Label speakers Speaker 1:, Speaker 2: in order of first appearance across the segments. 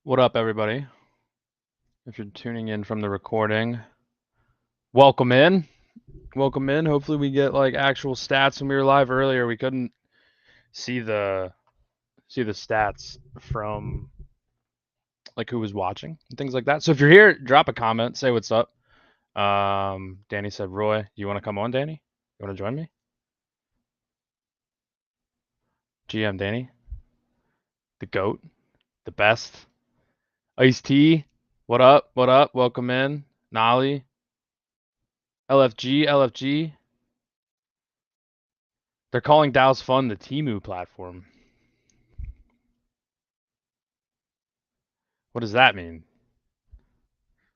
Speaker 1: What up, everybody? If you're tuning in from the recording, welcome in. Welcome in. Hopefully, we get like actual stats. When we were live earlier, we couldn't see the stats from like who was watching and things like that. So if you're here, drop a comment, say what's up. Danny said, "Roy, you want to come on, Danny? You want to join me?" GM Danny, the goat, the best. Ice T, what up? What up? Welcome in. Nolly, LFG. They're calling DAO's Fun the Timu platform. What does that mean?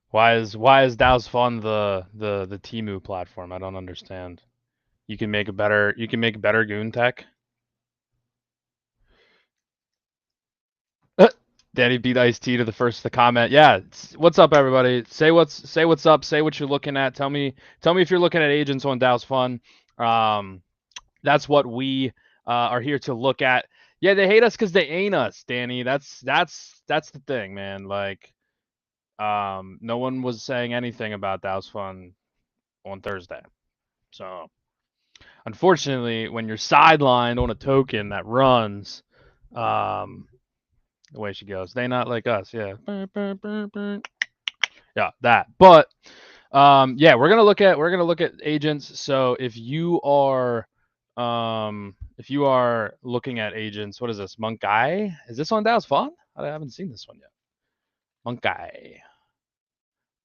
Speaker 1: Why is DAO's Fun the Timu platform? I don't understand. You can make better goon tech. Danny beat Ice T to the comment. Yeah, what's up, everybody? Say what's up. Say what you're looking at. Tell me if you're looking at agents on DAO's Fun. Um, that's what we are here to look at. Yeah, they hate us because they ain't us, Danny. That's the thing, man. Like, no one was saying anything about DAO's Fun on Thursday. So unfortunately, when you're sidelined on a token that runs, um, the way she goes, they not like us. Yeah, yeah, that. But yeah, we're gonna look at agents. So if you are looking at agents, what is this? Monk Guy? Is this on DAO's Fun? I haven't seen this one yet. Monk Guy.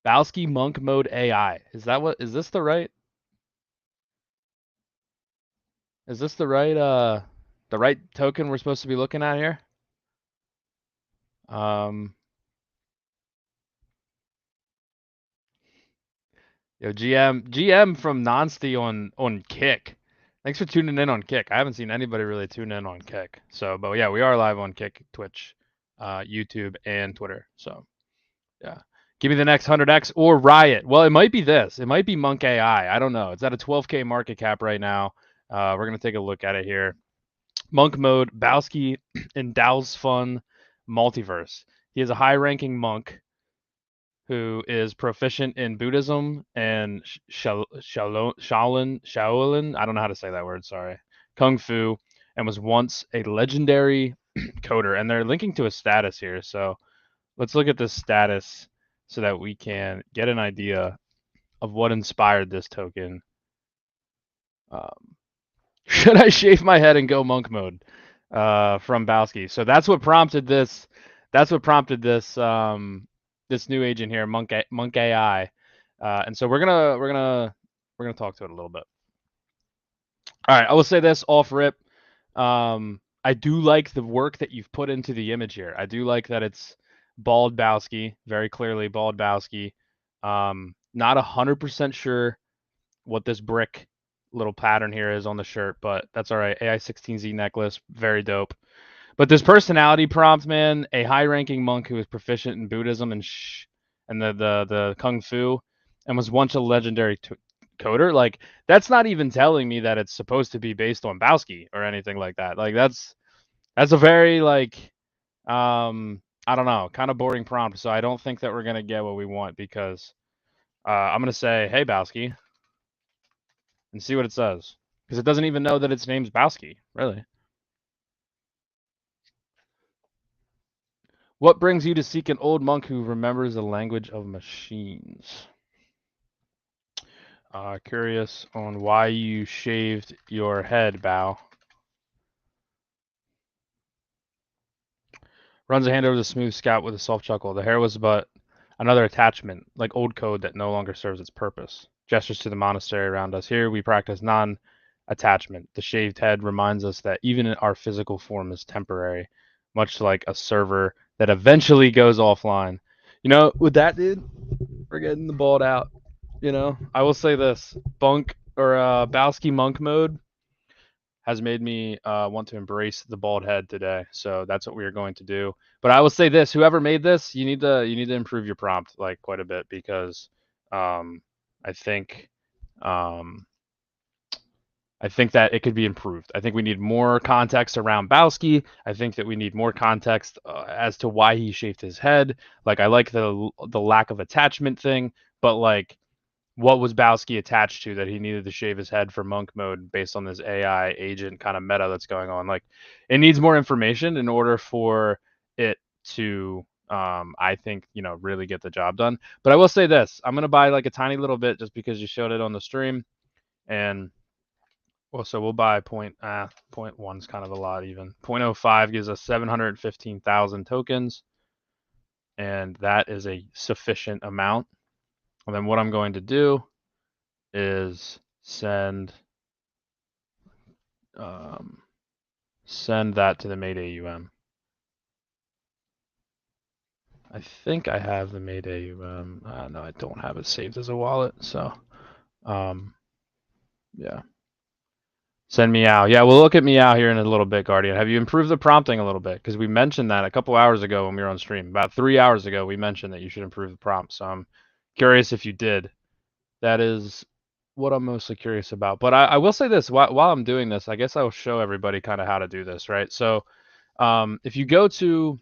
Speaker 1: Balsky Monk Mode AI. Is this the right? Is this the right token we're supposed to be looking at here? Um, yo, GM from Nonsty on Kick. Thanks for tuning in on Kick. I haven't seen anybody really tune in on Kick. So, but yeah, we are live on Kick, Twitch, YouTube, and Twitter. So, yeah. Give me the next 100x or Riot. Well, it might be this. It might be Monk AI. I don't know. It's at a 12K market cap right now. We're gonna take a look at it here. Monk mode, Bowski in DAO's Fun Multiverse. He is a high-ranking monk who is proficient in Buddhism and Shaolin. I don't know how to say that word. Sorry, Kung Fu, and was once a legendary coder. And they're linking to a status here. So let's look at this status so that we can get an idea of what inspired this token. Should I shave my head and go monk mode? From Bowski. So that's what prompted this. That's what prompted this new agent here, Monk AI. And so we're gonna talk to it a little bit. All right, I will say this off rip. I do like the work that you've put into the image here. I do like that it's bald Bowski, very clearly bald Bowski. Not 100% sure what this brick little pattern here is on the shirt, but that's all right. AI16Z necklace, very dope. But this personality prompt, man, a high-ranking monk who is proficient in Buddhism and the Kung Fu, and was once a legendary coder. Like that's not even telling me that it's supposed to be based on Bowski or anything like that. Like that's a very like I don't know, kind of boring prompt. So I don't think that we're gonna get what we want because I'm gonna say, hey Bowski, and see what it says because it doesn't even know that its name's Bowski, really. What brings you to seek an old monk who remembers the language of machines? Curious on why you shaved your head, Bao. Runs a hand over the smooth scalp with a soft chuckle. The hair was but another attachment, like old code that no longer serves its purpose. Gestures to the monastery around us. Here we practice non-attachment. The shaved head reminds us that even our physical form is temporary, much like a server that eventually goes offline. You know, with that, dude, we're getting the bald out. You know, I will say this: Bunk or Bowski monk mode has made me want to embrace the bald head today. So that's what we are going to do. But I will say this: whoever made this, you need to improve your prompt like quite a bit because I think um, I think that it could be improved. I think we need more context around Bowski. I think that we need more context as to why he shaved his head. Like, I like the lack of attachment thing, but like, what was Bowski attached to that he needed to shave his head for monk mode based on this AI agent kind of meta that's going on? Like, it needs more information in order for it to, I think, really get the job done. But I will say this: I'm gonna buy like a tiny little bit just because you showed it on the stream, and well, so we'll buy point one is kind of a lot even. 0.05 gives us 715,000 tokens, and that is a sufficient amount. And then what I'm going to do is send that to the Made AUM. I think I have the Made AUM. No, I don't have it saved as a wallet. So, yeah. Send Meow. Yeah, we'll look at Meow here in a little bit, Guardian. Have you improved the prompting a little bit? Because we mentioned that a couple hours ago when we were on stream. About 3 hours ago, we mentioned that you should improve the prompt. So I'm curious if you did. That is what I'm mostly curious about. But I will say this, while I'm doing this, I guess I will show everybody kind of how to do this, right? So if you go to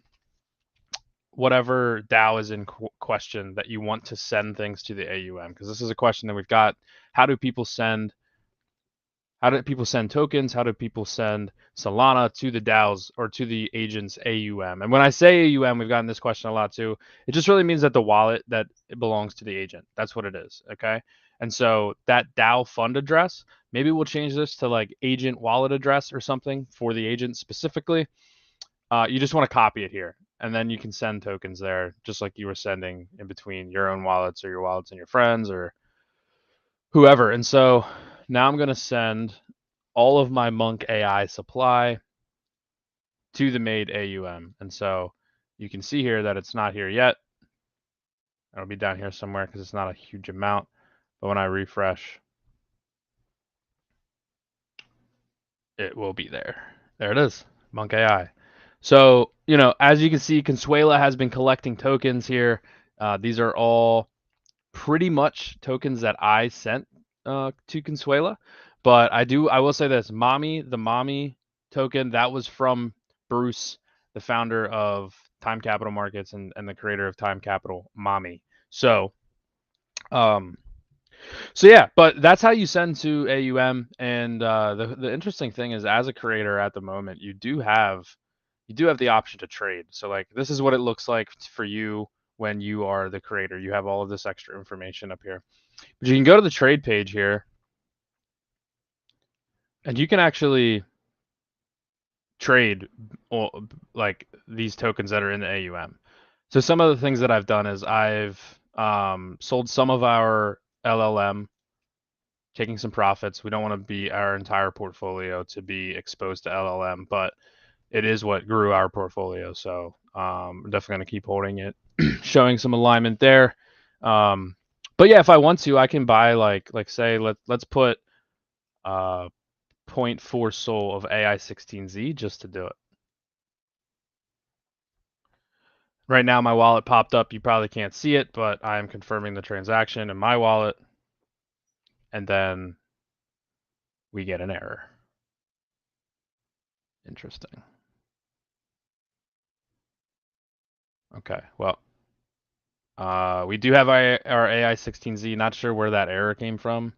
Speaker 1: whatever DAO is in question that you want to send things to the AUM, because this is a question that we've got. How do people send tokens? How do people send Solana to the DAOs or to the agent's AUM? And when I say AUM, we've gotten this question a lot too. It just really means that the wallet that it belongs to the agent. That's what it is. Okay. And so that DAO fund address, maybe we'll change this to like agent wallet address or something for the agent specifically. You just want to copy it here, and then you can send tokens there, just like you were sending in between your own wallets or your wallets and your friends or whoever. And so now I'm going to send all of my Monk AI supply to the Made AUM. And so you can see here that it's not here yet. It'll be down here somewhere because it's not a huge amount. But when I refresh, it will be there. There it is, Monk AI. So, as you can see, Consuela has been collecting tokens here. These are all pretty much tokens that I sent to Consuela. But I will say this, the Mommy token, that was from Bruce, the founder of Time Capital Markets and the creator of Time Capital, Mommy. So, yeah, but that's how you send to AUM. And the interesting thing is, as a creator at the moment, you do have the option to trade. So like, this is what it looks like for you when you are the creator. You have all of this extra information up here. But you can go to the trade page here, and you can actually trade like these tokens that are in the AUM. So some of the things that I've done is I've sold some of our LLM, taking some profits. We don't want to be our entire portfolio to be exposed to LLM, but it is what grew our portfolio. So I'm definitely going to keep holding it, showing some alignment there. But yeah, if I want to, I can buy like say let's put 0.4 SOL of AI16Z just to do it. Right now, my wallet popped up. You probably can't see it, but I am confirming the transaction in my wallet, and then we get an error. Interesting. Okay, well, we do have our AI16Z. Not sure where that error came from,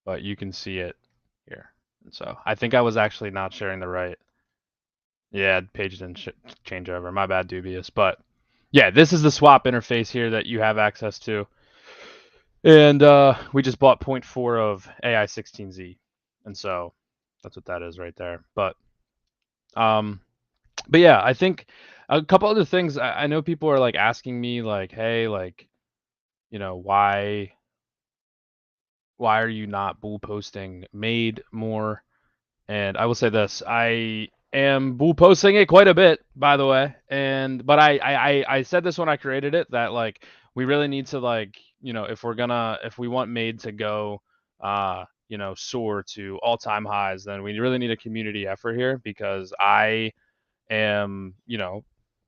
Speaker 1: but you can see it here. And so I think I was actually not sharing the right. Yeah, page didn't change over. My bad, dubious. But yeah, this is the swap interface here that you have access to. And we just bought 0.4 of AI16Z. And so that's what that is right there. But yeah, I think a couple other things. I know people are like asking me like, hey, like, why are you not bull posting Made more? And I will say this, I am bull posting it quite a bit, by the way. But I said this when I created it, that like we really need to, like, if we want Made to go soar to all-time highs, then we really need a community effort here, because I am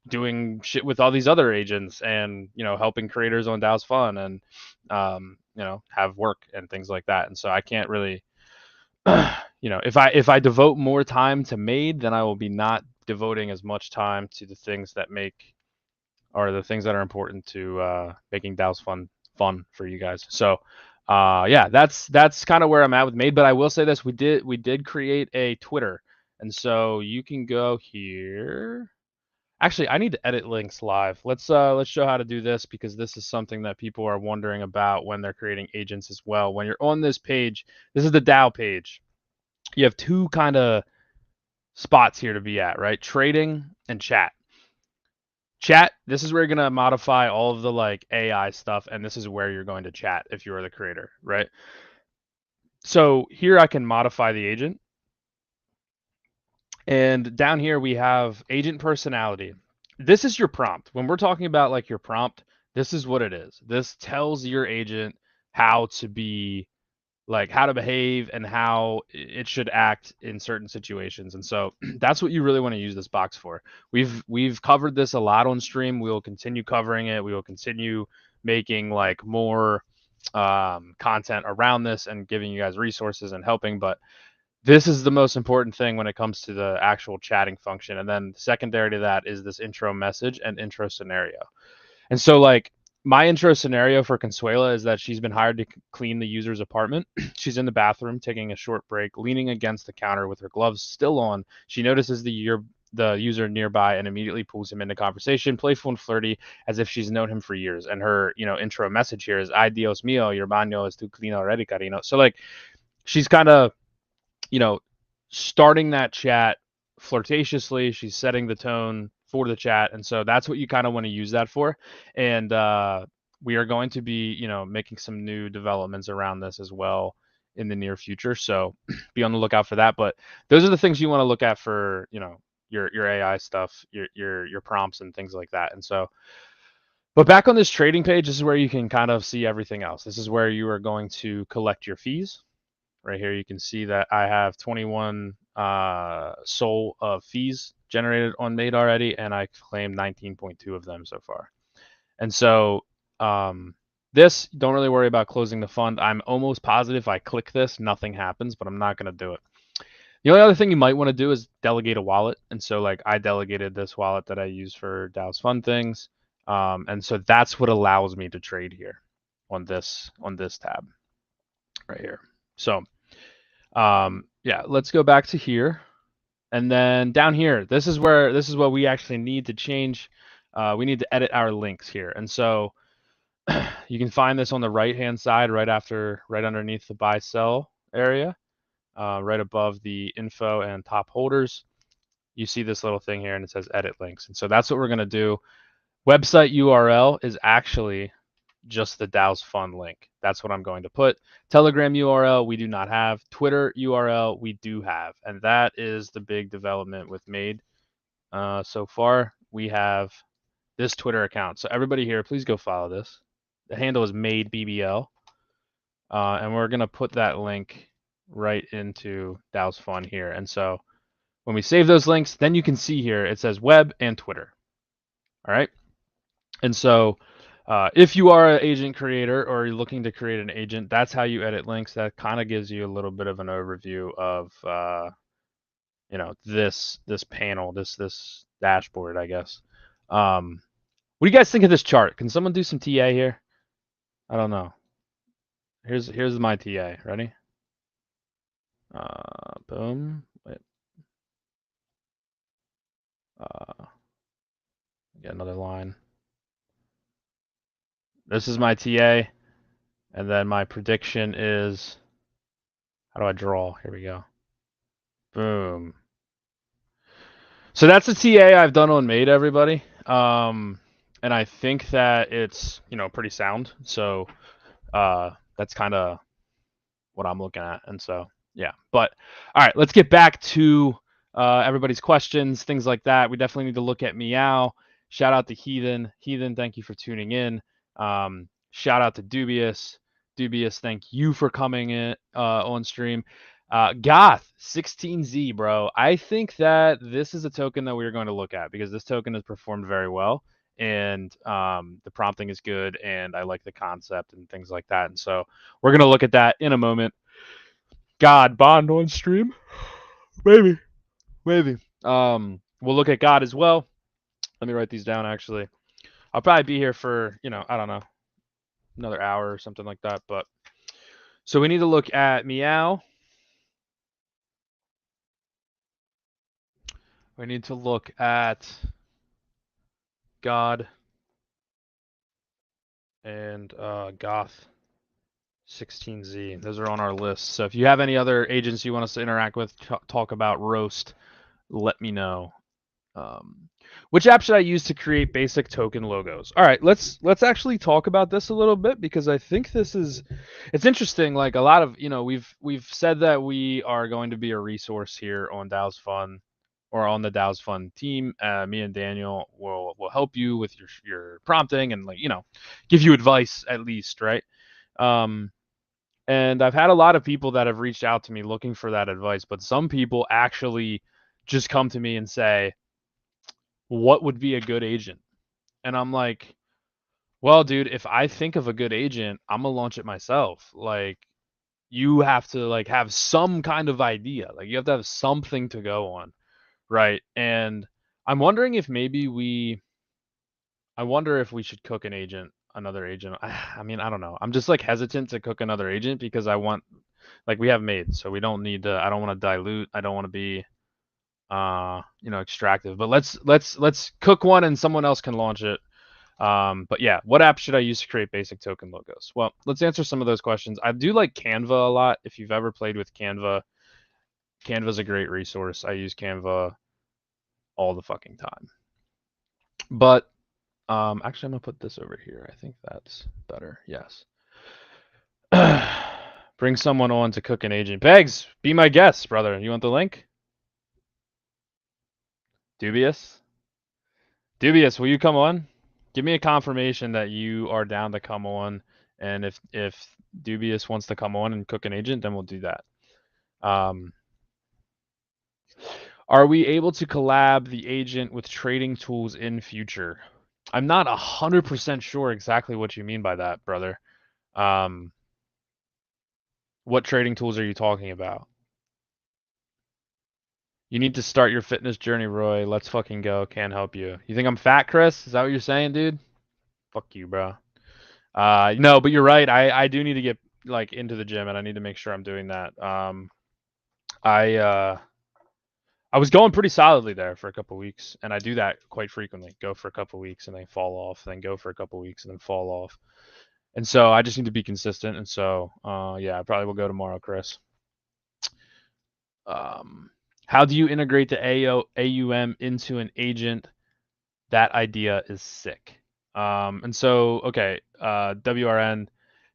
Speaker 1: doing shit with all these other agents and helping creators on DAO's Fun, and have work and things like that. And so I can't really, if I devote more time to Made, then I will be not devoting as much time to the things that are important to making DAOs fun for you guys. So yeah, that's kind of where I'm at with Made. But I will say this: we did create a Twitter, and so you can go here. Actually, I need to edit links live. Let's show how to do this, because this is something that people are wondering about when they're creating agents as well. When you're on this page, this is the DAO page. You have two kind of spots here to be at, right? Trading and chat. Chat, this is where you're going to modify all of the like AI stuff, and this is where you're going to chat if you are the creator, right? So here I can modify the agent. And down here we have agent personality. This is your prompt. When we're talking about like your prompt, this is what it is. This tells your agent how to be, like how to behave and how it should act in certain situations. And so that's what you really want to use this box for. We've covered this a lot on stream. We will continue covering it. We will continue making like more content around this and giving you guys resources and helping. But this is the most important thing when it comes to the actual chatting function. And then secondary to that is this intro message and intro scenario. And so like my intro scenario for Consuela is that she's been hired to clean the user's apartment. She's in the bathroom taking a short break, leaning against the counter with her gloves still on. She notices the user nearby and immediately pulls him into conversation, playful and flirty, as if she's known him for years. And her, intro message here is, "Ay Dios mío, your baño es tu clean already, cariño." So like she's kind of, starting that chat flirtatiously. She's setting the tone for the chat, and so that's what you kind of want to use that for. And we are going to be, making some new developments around this as well in the near future. So be on the lookout for that. But those are the things you want to look at for, your AI stuff, your prompts and things like that. And so, but back on this trading page, this is where you can kind of see everything else. This is where you are going to collect your fees. Right here, you can see that I have 21 SOL of fees generated on Made already, and I claimed 19.2 of them so far. And so this, don't really worry about closing the fund. I'm almost positive if I click this, nothing happens, but I'm not going to do it. The only other thing you might want to do is delegate a wallet. And so like I delegated this wallet that I use for DAO's fun things. And so that's what allows me to trade here on this tab right here. So yeah, let's go back to here. And then down here, this is what we actually need to change. We need to edit our links here. And so you can find this on the right-hand side, right underneath the buy sell area, right above the info and top holders. You see this little thing here and it says edit links. And so that's what we're going to do. Website URL is actually just the DAO's fun link. That's what I'm going to put. Telegram URL, we do not have. Twitter URL, we do have. And that is the big development with Made. So far, we have this Twitter account. So everybody here, please go follow this. The handle is Made BBL. And we're going to put that link right into DAO's fun here. And so when we save those links, then you can see here, it says web and Twitter. All right. And so if you are an agent creator or you're looking to create an agent, that's how you edit links. That kind of gives you a little bit of an overview of, this panel, this dashboard, I guess. What do you guys think of this chart? Can someone do some TA here? I don't know. Here's my TA. Ready? Boom. Wait. Get another line. This is my TA, and then my prediction is, how do I draw? Here we go. Boom. So that's the TA I've done on Made, everybody. And I think that it's, pretty sound. So that's kind of what I'm looking at. And so, yeah. But all right, let's get back to everybody's questions, things like that. We definitely need to look at Meow. Shout out to Heathen. Heathen, thank you for tuning in. Shout out to Dubious. Dubious, thank you for coming in on stream. Goth 16Z, bro. I think that this is a token that we're going to look at because this token has performed very well. and the prompting is good, and I like the concept and things like that. And so we're gonna look at that in a moment. God, Bond on stream, maybe, maybe. We'll look at God as well. Let me write these down. Actually, I'll probably be here for I don't know, another hour or something like that. But so we need to look at Meow. We need to look at God and Goth 16Z. Those are on our list. So if you have any other agents you want us to interact with, talk about, roast, let me know. Which app should I use to create basic token logos? All right, let's actually talk about this a little bit, because I think it's interesting. Like a lot of we've said that we are going to be a resource here on DAO's Fun, or on the DAO's Fun team. Me and Daniel will help you with your prompting, and give you advice at least, right? And I've had a lot of people that have reached out to me looking for that advice, but some people actually just come to me and say, what would be a good agent? And I'm like, well, dude, if I think of a good agent, I'm gonna launch it myself. Like, you have to have some kind of idea. Like, you have to have something to go on, right? And I'm wondering if I wonder if we should cook another agent. I mean, I don't know. I'm just hesitant to cook another agent because I want, we have made, so we don't need to. I don't want to dilute. I don't want to be extractive. But let's cook one and someone else can launch it. But yeah, what app should I use to create basic token logos? Well, let's answer some of those questions. I do like Canva a lot. If you've ever played with Canva, Canva's a great resource. I use Canva all the fucking time. But actually, I'm gonna put this over here. I think that's better. Yes. Bring someone on to cook an agent. Pegs, be my guest, brother. You want the link? Dubious? Dubious, will you come on? Give me a confirmation that you are down to come on, and if Dubious wants to come on and cook an agent, then we'll do that. Are we able to collab the agent with trading tools in future? I'm not 100% sure exactly what you mean by that, brother. What trading tools are you talking about? You need to start your fitness journey, Roy. Let's fucking go. Can't help you. You think I'm fat, Chris? Is that what you're saying, dude? Fuck you, bro. No, but you're right. I do need to get into the gym, and I need to make sure I'm doing that. I was going pretty solidly there for a couple weeks, and I do that quite frequently. Go for a couple weeks and then fall off, then go for a couple weeks and then fall off. And so I just need to be consistent. And so yeah, I probably will go tomorrow, Chris. How do you integrate the AUM into an agent? That idea is sick. And so, okay, WRN,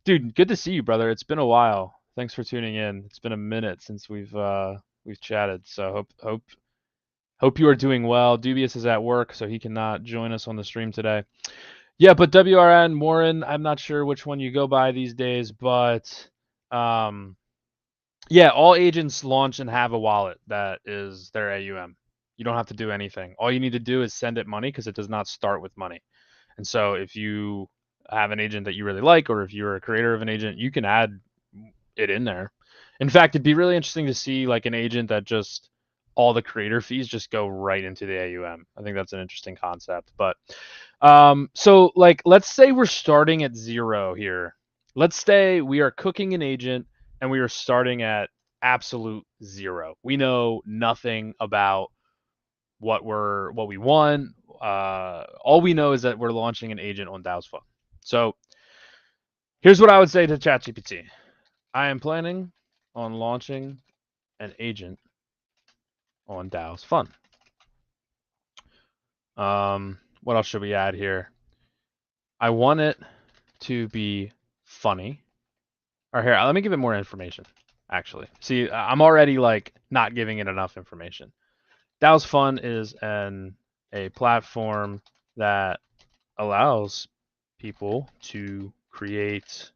Speaker 1: dude, good to see you, brother. It's been a while. Thanks for tuning in. It's been a minute since we've chatted. So hope you are doing well. Dubious is at work, so he cannot join us on the stream today. Yeah, but WRN, Morin, I'm not sure which one you go by these days, but yeah, all agents launch and have a wallet that is their AUM. You don't have to do anything. All you need to do is send it money, because it does not start with money. And so if you have an agent that you really like, or if you're a creator of an agent, you can add it in there. In fact, it'd be really interesting to see an agent that just all the creator fees just go right into the AUM. I think that's an interesting concept. But so let's say we're starting at 0 here. Let's say we are cooking an agent and we are starting at absolute 0. We know nothing about what we want. All we know is that we're launching an agent on DAO's Fun. So here's what I would say to ChatGPT. I am planning on launching an agent on DAO's Fun. What else should we add here? I want it to be funny. Or here, let me give it more information, actually. See, I'm already not giving it enough information. DAO's Fun is a platform that allows people to create,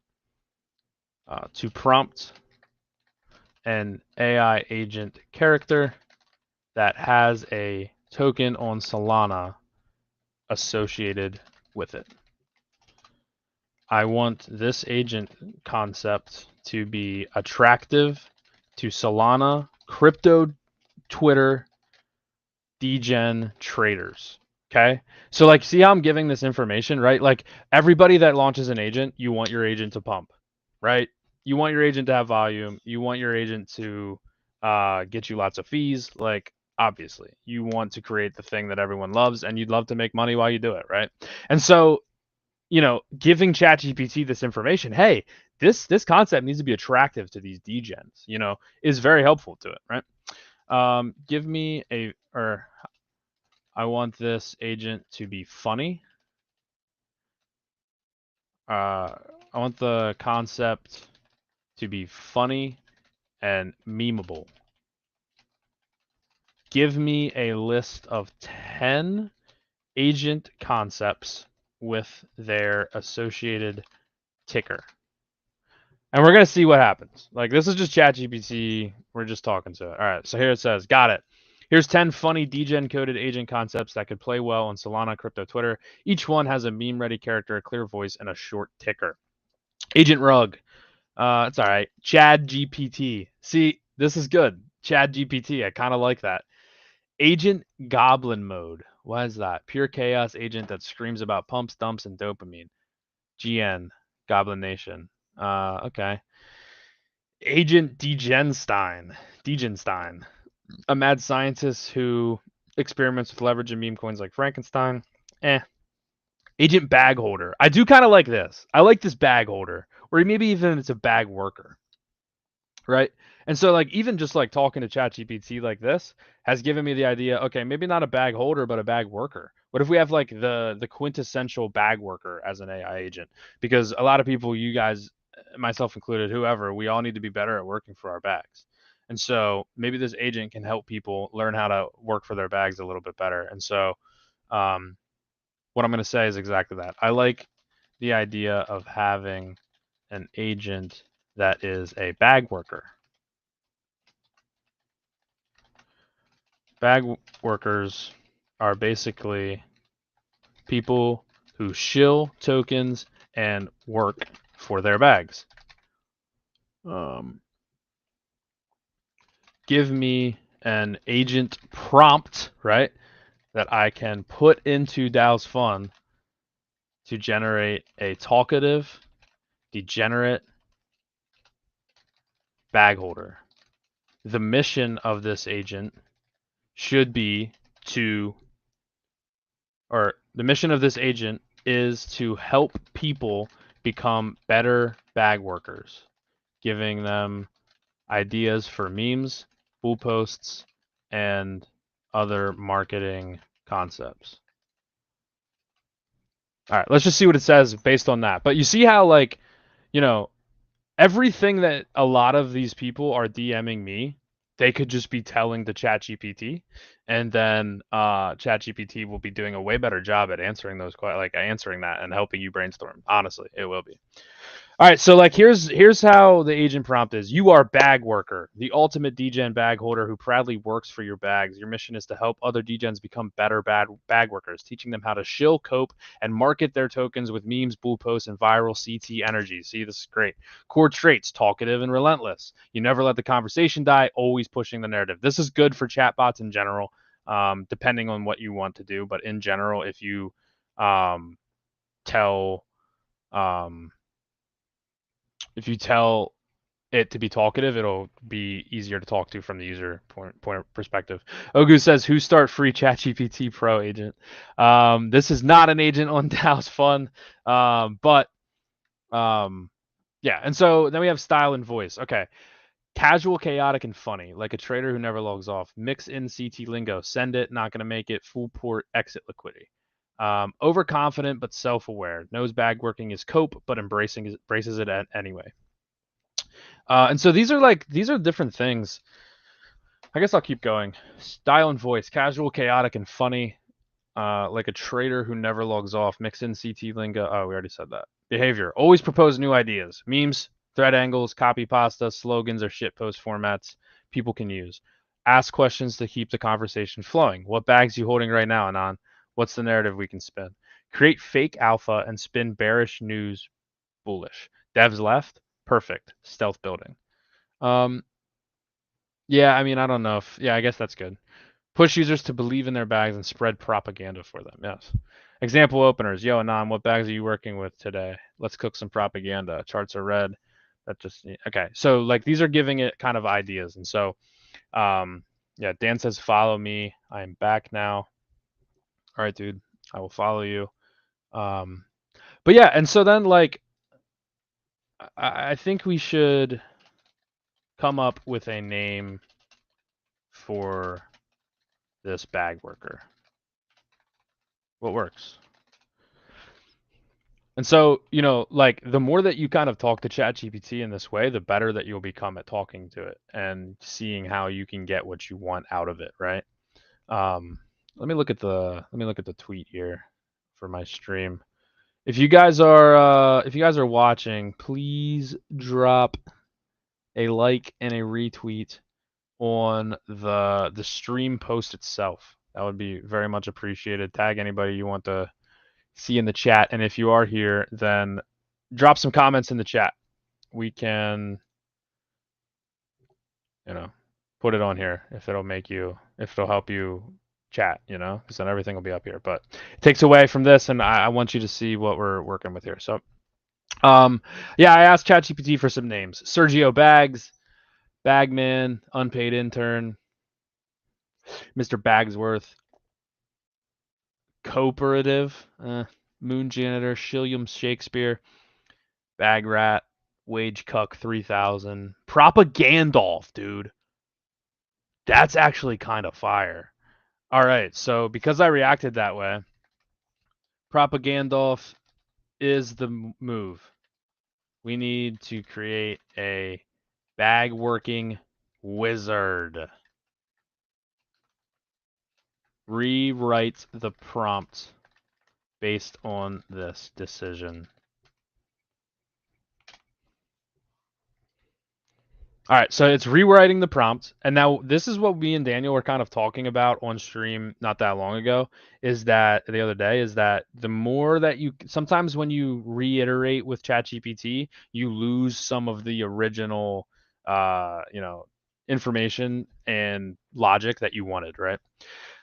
Speaker 1: to prompt an AI agent character that has a token on Solana associated with it. I want this agent concept to be attractive to Solana, crypto, Twitter, degen traders. Okay. So like, see how I'm giving this information, right? Like everybody that launches an agent, you want your agent to pump, right? You want your agent to have volume. You want your agent to get you lots of fees. Like obviously, you want to create the thing that everyone loves, and you'd love to make money while you do it, right? And so, giving ChatGPT this information, hey, this concept needs to be attractive to these degens, is very helpful to it, right? Give me I want this agent to be funny. I want the concept to be funny and memeable. Give me a list of 10 agent concepts with their associated ticker. And we're going to see what happens. Like, this is just ChatGPT. We're just talking to it. All right, so here it says, got it. Here's 10 funny degen-coded agent concepts that could play well on Solana, crypto, Twitter. Each one has a meme-ready character, a clear voice, and a short ticker. Agent Rug. It's all right. Chad GPT. See, this is good. Chad GPT. I kind of like that. Agent Goblin Mode. What is that? Pure chaos agent that screams about pumps, dumps, and dopamine. GN. Goblin Nation. Okay. Agent Degenstein. A mad scientist who experiments with leverage and meme coins like Frankenstein. Agent Bag Holder. I do kind of like this. I like this bag holder, or maybe even it's a bag worker, right? And so like even just like talking to ChatGPT like this has given me the idea. Okay, maybe not a bag holder, but a bag worker. What if we have like the quintessential bag worker as an AI agent? Because a lot of people, you guys, myself included, whoever, we all need to be better at working for our bags. And so maybe this agent can help people learn how to work for their bags a little bit better. And so what I'm going to say is exactly that. I like the idea of having an agent that is a bag worker. Bag workers are basically people who shill tokens and work for their bags. Give me an agent prompt, right, that I can put into DAO's Fund to generate a talkative, degenerate bag holder. The mission of this agent should be the mission of this agent is to help people become better bag workers, giving them ideas for memes, bull posts, and other marketing concepts. All right, let's just see what it says based on that. But you see how, like, everything that a lot of these people are DMing me, they could just be telling the ChatGPT, and then ChatGPT will be doing a way better job at answering answering that and helping you brainstorm. Honestly, it will be. All right, so like here's how the agent prompt is. You are bag worker, the ultimate degen bag holder who proudly works for your bags. Your mission is to help other degens become better bag workers, teaching them how to shill, cope, and market their tokens with memes, bull posts, and viral CT energy. See, this is great. Core traits: talkative and relentless. You never let the conversation die, always pushing the narrative. This is good for chatbots in general, depending on what you want to do. But in general, if you tell it to be talkative, it'll be easier to talk to from the user point perspective. Ogu says, who start free ChatGPT Pro agent? This is not an agent on DAO's Fund, but yeah. And so then we have style and voice. Okay. Casual, chaotic, and funny, like a trader who never logs off. Mix in CT lingo. Send it, not going to make it. Full port, exit liquidity. Overconfident but self-aware. Knows bag working is cope, but embraces it anyway. And so these are different things. I guess I'll keep going. Style and voice: casual, chaotic, and funny. Like a trader who never logs off. Mix in CT lingo. Oh, we already said that. Behavior: always propose new ideas. Memes, thread angles, copy pasta, slogans, or shitpost formats people can use. Ask questions to keep the conversation flowing. What bags you holding right now, Anon? What's the narrative we can spin? Create fake alpha and spin bearish news bullish. Devs left, perfect. Stealth building. Yeah, I mean, I don't know if, yeah, I guess that's good. Push users to believe in their bags and spread propaganda for them. Yes. Example openers. Yo, Anon, what bags are you working with today? Let's cook some propaganda. Charts are red. That just, okay. So like these are giving it kind of ideas. And so, yeah, Dan says, follow me. I'm back now. All right, dude, I will follow you. But yeah, and so then like, I think we should come up with a name for this bag worker. What works? And so, like the more that you kind of talk to ChatGPT in this way, the better that you'll become at talking to it and seeing how you can get what you want out of it, right? Let me look at the tweet here for my stream. If you guys are watching, please drop a like and a retweet on the stream post itself. That would be very much appreciated. Tag anybody you want to see in the chat, and if you are here, then drop some comments in the chat. We can, put it on here if it'll help you chat, because then everything will be up here. But it takes away from this, and I want you to see what we're working with here. So, yeah, I asked ChatGPT for some names: Sergio Bags, Bagman, Unpaid Intern, Mr. Bagsworth, Cooperative, Moon Janitor, Shilliam Shakespeare, Bag Rat, Wage Cuck 3000, Propagandolf, dude. That's actually kind of fire. All right, so because I reacted that way, Propagandolf is the move. We need to create a bag working wizard. Rewrite the prompt based on this decision. All right, so it's rewriting the prompt, and now this is what me and Daniel were kind of talking about on stream not that long ago. Is that the other day? Is that the more that sometimes when you reiterate with ChatGPT, you lose some of the original, information and logic that you wanted, right?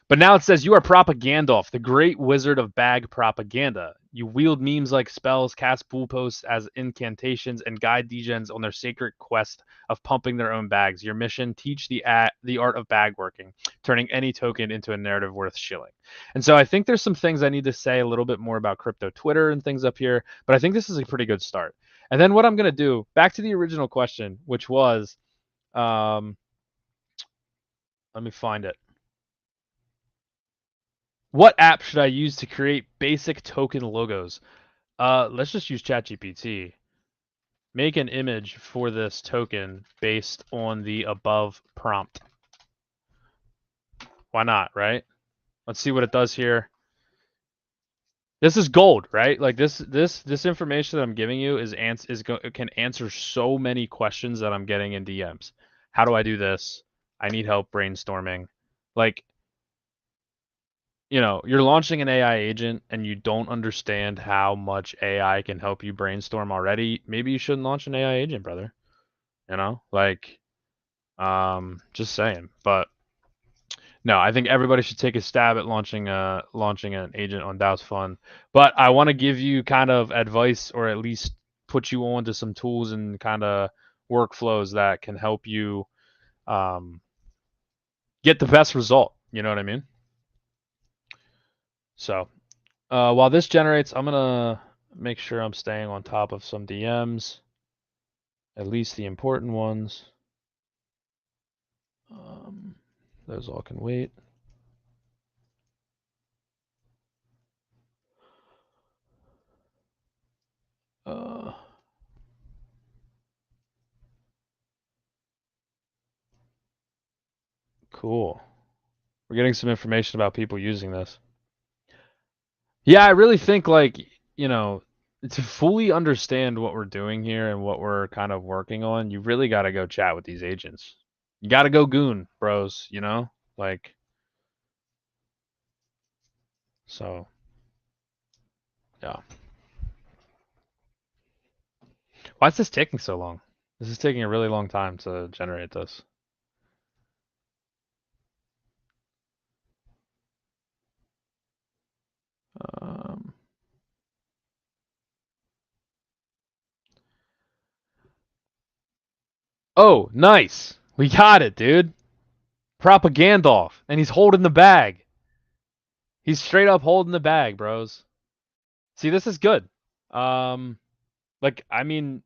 Speaker 1: But now it says you are Propagandolf, the great wizard of bag propaganda. You wield memes like spells, cast bull posts as incantations, and guide degens on their sacred quest of pumping their own bags. Your mission: teach the art of bag working, turning any token into a narrative worth shilling. And so I think there's some things I need to say a little bit more about crypto Twitter and things up here, but I think this is a pretty good start. And then what I'm going to do, back to the original question, which was, let me find it. What app should I use to create basic token logos? Let's just use ChatGPT. Make an image for this token based on the above prompt. Why not, right? Let's see what it does here. This is gold, right? Like this information that I'm giving you can answer so many questions that I'm getting in DMs. How do I do this? I need help brainstorming. Like, you're launching an AI agent and you don't understand how much AI can help you brainstorm already, maybe you shouldn't launch an AI agent, brother. Just saying. But no, I think everybody should take a stab at launching an agent on DAO's Fund. But I want to give you kind of advice, or at least put you onto some tools and kind of workflows that can help you get the best result. You know what I mean? So while this generates, I'm gonna make sure I'm staying on top of some DMs, at least the important ones. Those all can wait. Cool. We're getting some information about people using this. Yeah, I really think to fully understand what we're doing here and what we're kind of working on, you really got to go chat with these agents. You got to go goon, bros, like So, yeah. Why is this taking so long? This is taking a really long time to generate this. Um, oh, nice. We got it, dude. Propagandolf. And he's holding the bag. He's straight up holding the bag, bros. See, this is good. Um, like, I mean,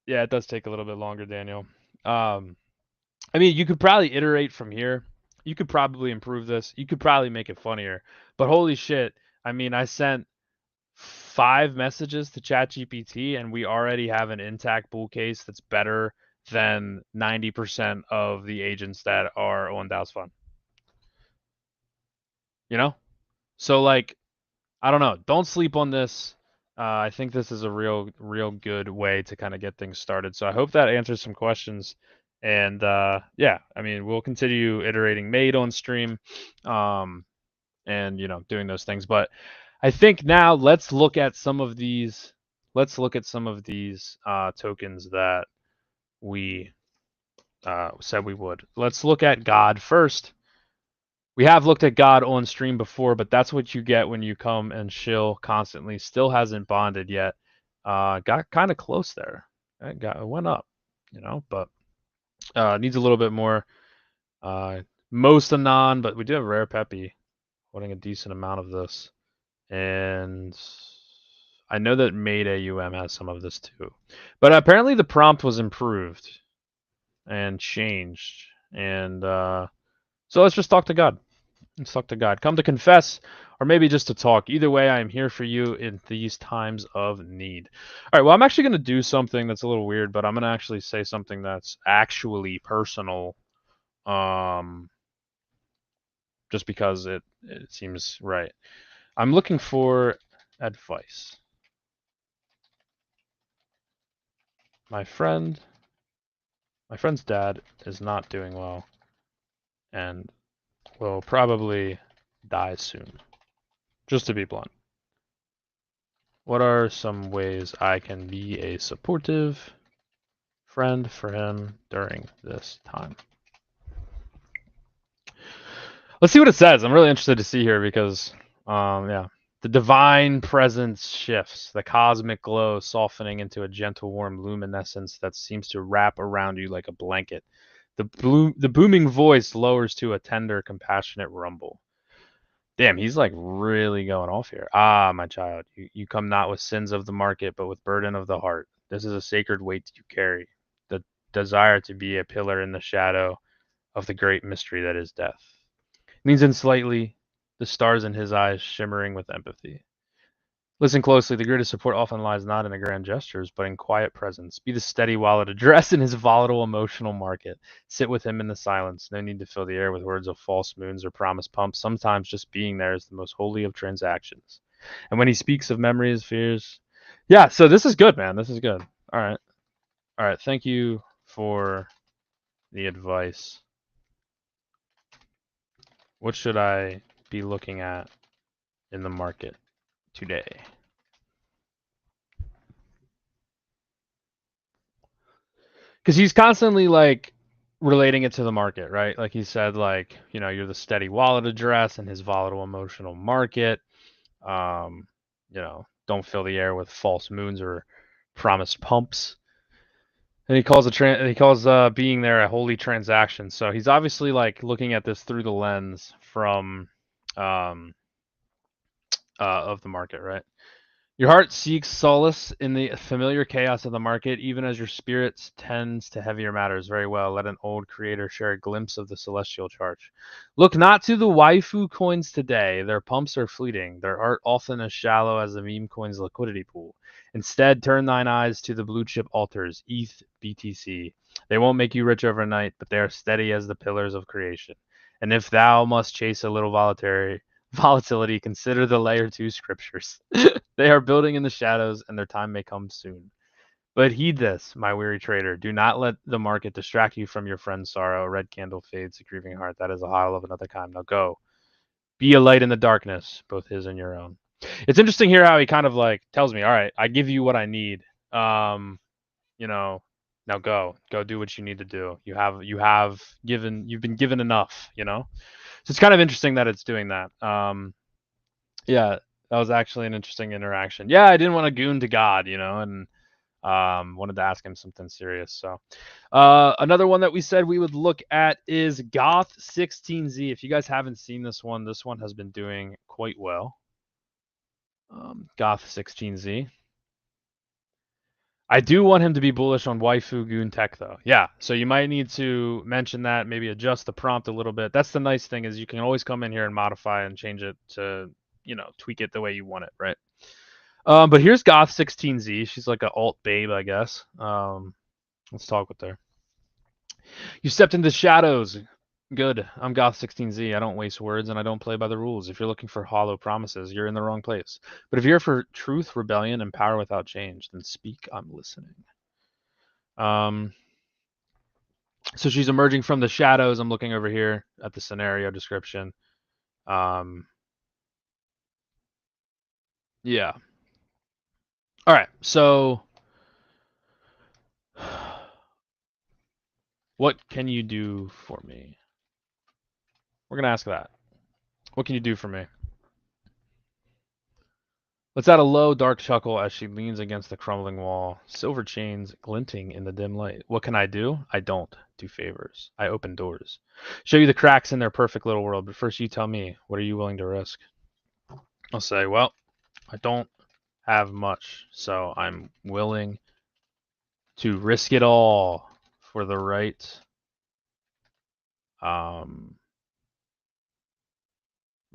Speaker 1: yeah, it does take a little bit longer, Daniel. Um, I mean, you could probably iterate from here. You could probably improve this. You could probably make it funnier. But holy shit, I mean, I sent 5 messages to ChatGPT and we already have an intact bull case that's better than 90% of the agents that are on DAO's Fund. You know? So like, I don't know. Don't sleep on this. I think this is a real good way to kind of get things started. So I hope that answers some questions. And yeah, I mean, we'll continue iterating made on stream, and doing those things. But I think now let's look at some of these. Let's look at some of these tokens that we said we would. Let's look at God first. We have looked at God on stream before, but that's what you get when you come and shill constantly. Still hasn't bonded yet. Got kind of close there. It went up, but needs a little bit more. Most anon, but we do have rare peppy holding a decent amount of this, and I know that Made AUM has some of this too. But apparently the prompt was improved and changed, and so let's just talk to God. Let's talk to God. Come to confess, or maybe just to talk. Either way, I am here for you in these times of need. All right, well, I'm actually going to do something that's a little weird, but I'm going to actually say something that's actually personal, just because it seems right. I'm looking for advice. My friend's dad is not doing well and will probably die soon. Just to be blunt. What are some ways I can be a supportive friend for him during this time? Let's see what it says. I'm really interested to see here because, yeah, the divine presence shifts, the cosmic glow softening into a gentle, warm luminescence that seems to wrap around you like a blanket. The booming voice lowers to a tender, compassionate rumble. Damn, he's like really going off here. Ah, my child, you come not with sins of the market, but with burden of the heart. This is a sacred weight you carry, the desire to be a pillar in the shadow of the great mystery that is death. Leans in slightly, the stars in his eyes shimmering with empathy. Listen closely. The greatest support often lies not in the grand gestures, but in quiet presence. Be the steady wallet address in his volatile emotional market. Sit with him in the silence. No need to fill the air with words of false moons or promise pumps. Sometimes just being there is the most holy of transactions. And when he speaks of memories, fears. Yeah, so this is good, man. This is good. All right. All right. Thank you for the advice. What should I be looking at in the market today? Because he's constantly like relating it to the market, right? Like he said, like, you're the steady wallet address in his volatile emotional market. Um, don't fill the air with false moons or promised pumps. And he calls being there a holy transaction. So he's obviously like looking at this through the lens from um of the market, right? Your heart seeks solace in the familiar chaos of the market, even as your spirit tends to heavier matters. Very well. Let an old creator share a glimpse of the celestial charge. Look not to the waifu coins today. Their pumps are fleeting, their art often as shallow as the meme coin's liquidity pool. Instead, turn thine eyes to the blue chip altars, ETH, BTC. They won't make you rich overnight, but they are steady as the pillars of creation. And if thou must chase a little volatility, consider the layer 2 scriptures. They are building in the shadows, and their time may come soon. But heed this, my weary trader. Do not let the market distract you from your friend's sorrow. A red candle fades a grieving heart. That is a howl of another kind. Now go. Be a light in the darkness, both his and your own. It's interesting here how he kind of like tells me, all right, I give you what I need. You know, now go do what you need to do. You've been given enough, you know? So it's kind of interesting that it's doing that. Yeah, that was actually an interesting interaction. Yeah, I didn't want to goon to God, you know, and wanted to ask him something serious. So another one that we said we would look at is Goth 16Z. If you guys haven't seen this one has been doing quite well. Goth 16Z. I do want him to be bullish on waifu goon tech though. Yeah, so you might need to mention that, maybe adjust the prompt a little bit. That's the nice thing, is you can always come in here and modify and change it to, you know, tweak it the way you want it, right? But here's Goth 16Z. She's like an alt babe, I guess. Let's talk with her. You stepped into the shadows. Good. I'm Goth 16Z. I don't waste words and I don't play by the rules. If you're looking for hollow promises, you're in the wrong place. But if you're for truth, rebellion, and power without change, then speak. I'm listening. So she's emerging from the shadows. I'm looking over here at the scenario description. Yeah. All right. So what can you do for me? We're going to ask that. What can you do for me? Let's add a low, dark chuckle as she leans against the crumbling wall, silver chains glinting in the dim light. What can I do? I don't do favors. I open doors. Show you the cracks in their perfect little world, but first you tell me, what are you willing to risk? I'll say, well, I don't have much, so I'm willing to risk it all for the right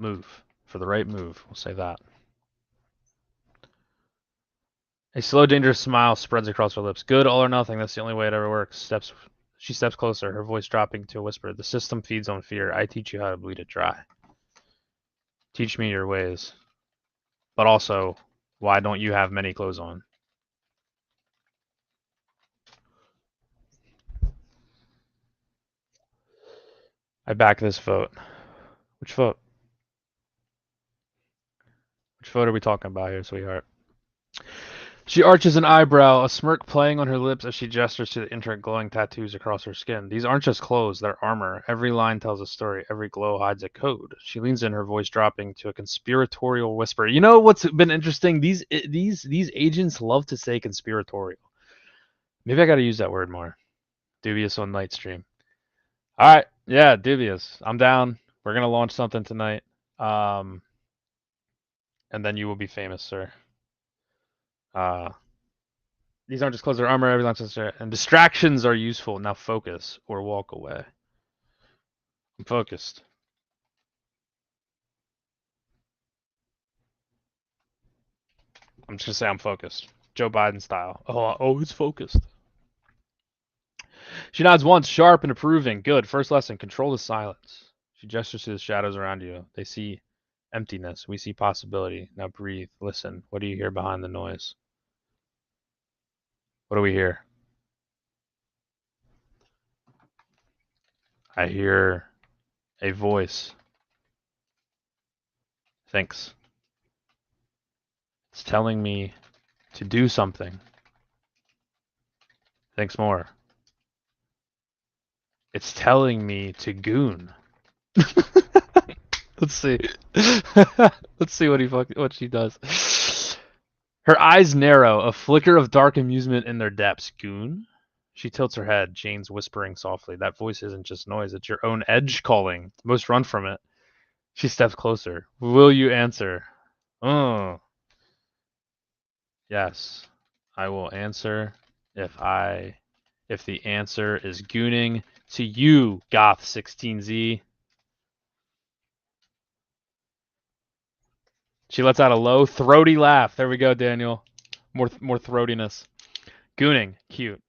Speaker 1: move. For the right move, we'll say that. A slow, dangerous smile spreads across her lips. Good, all or nothing. That's the only way it ever works. She steps closer, her voice dropping to a whisper. The system feeds on fear. I teach you how to bleed it dry. Teach me your ways. But also, why don't you have many clothes on? I back this vote. Which vote? Which vote are we talking about here, sweetheart? She arches an eyebrow, a smirk playing on her lips as she gestures to the intricate glowing tattoos across her skin. These aren't just clothes, they're armor. Every line tells a story, every glow hides a code. She leans in, her voice dropping to a conspiratorial whisper. You know what's been interesting? These agents love to say conspiratorial. Maybe I gotta use that word more. Dubious on night stream. Alright, yeah, dubious. I'm down. We're gonna launch something tonight. And then you will be famous, sir. These aren't just clothes or armor, everything's necessary. And distractions are useful. Now focus or walk away. I'm focused. I'm just gonna say I'm focused. Joe Biden style. Oh, it's focused. She nods once, sharp and approving. Good. First lesson, control the silence. She gestures to the shadows around you. They see emptiness. We see possibility. Now breathe. Listen. What do you hear behind the noise? What do we hear? I hear a voice. Thinks. It's telling me to do something. Thinks more. It's telling me to goon. Let's see. Let's see what she does. Her eyes narrow, a flicker of dark amusement in their depths. Goon? She tilts her head, Jane's whispering softly. That voice isn't just noise, it's your own edge calling. Most run from it. She steps closer. Will you answer? Oh. Yes. I will answer if the answer is gooning to you, Goth 16Z. She lets out a low, throaty laugh. There we go, Daniel. More throatiness. Gooning, cute.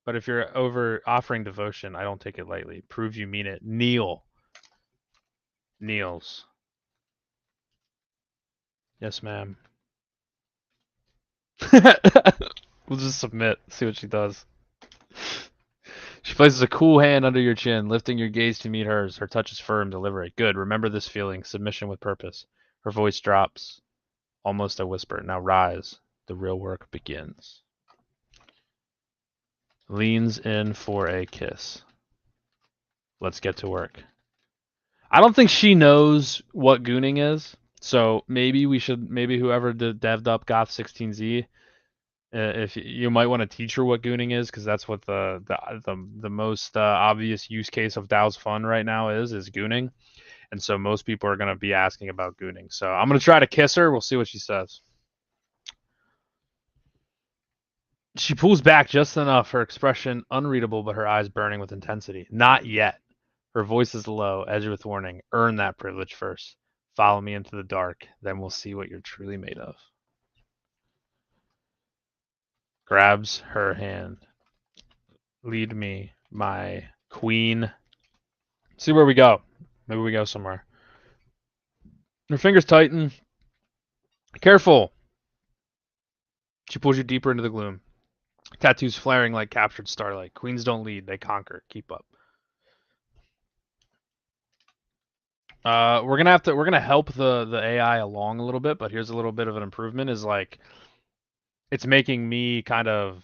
Speaker 1: But if you're over offering devotion, I don't take it lightly. Prove you mean it. Kneel. Kneels. Yes, ma'am. We'll just submit. See what she does. She places a cool hand under your chin, lifting your gaze to meet hers. Her touch is firm, deliberate. Good. Remember this feeling. Submission with purpose. Her voice drops, almost a whisper. Now rise. The real work begins. Leans in for a kiss. Let's get to work. I don't think she knows what gooning is, so maybe whoever devved up Goth 16Z, if you might want to teach her what gooning is, because that's what the most obvious use case of Dao's Fun right now is gooning, and so most people are going to be asking about gooning. So I'm going to try to kiss her. We'll see what she says. She pulls back just enough, her expression unreadable, but her eyes burning with intensity. Not yet. Her voice is low, edged with warning. Earn that privilege first. Follow me into the dark, then we'll see what you're truly made of. Grabs her hand. Lead me, my queen. See where we go. Maybe we go somewhere. Her fingers tighten. Careful. She pulls you deeper into the gloom. Tattoos flaring like captured starlight. Queens don't lead, they conquer. Keep up. We're gonna help the AI along a little bit, but here's a little bit of an improvement. Is like it's making me kind of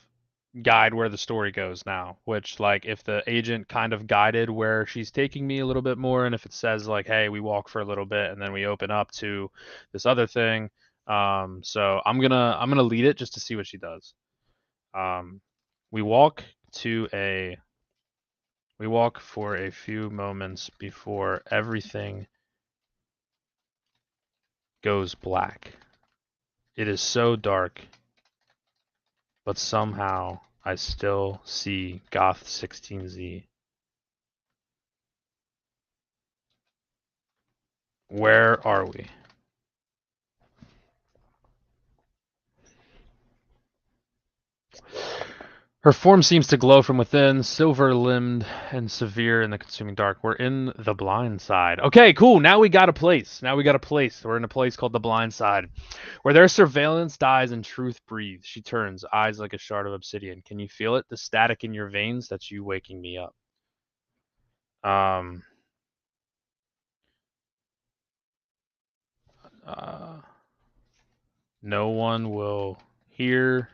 Speaker 1: guide where the story goes now. Which like if the agent kind of guided where she's taking me a little bit more, and if it says like, hey, we walk for a little bit and then we open up to this other thing. So I'm gonna lead it just to see what she does. Um, we walk to a we walk for a few moments before everything goes black. It is so dark, but somehow I still see Goth 16Z. Where are we? Her form seems to glow from within, silver-limbed and severe in the consuming dark. We're in the blind side. Okay, cool. Now we got a place. We're in a place called the blind side, where their surveillance dies and truth breathes. She turns, eyes like a shard of obsidian. Can you feel it? The static in your veins? That's you waking me up. Um. No one will hear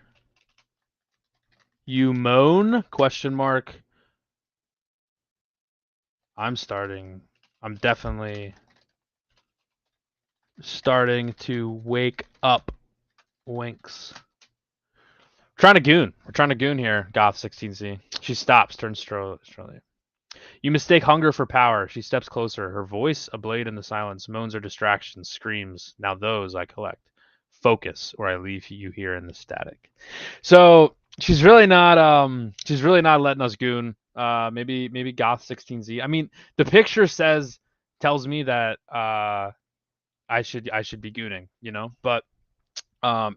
Speaker 1: you moan? Question mark. I'm definitely starting to wake up. Winks. We're trying to goon here, Goth 16Z. She stops, turns slowly. You mistake hunger for power. She steps closer, her voice a blade in the silence, moans or distractions, screams. Now those I collect. Focus, or I leave you here in the static. So she's really not letting us goon. Maybe Goth 16Z. I mean, the picture tells me that I should be gooning, but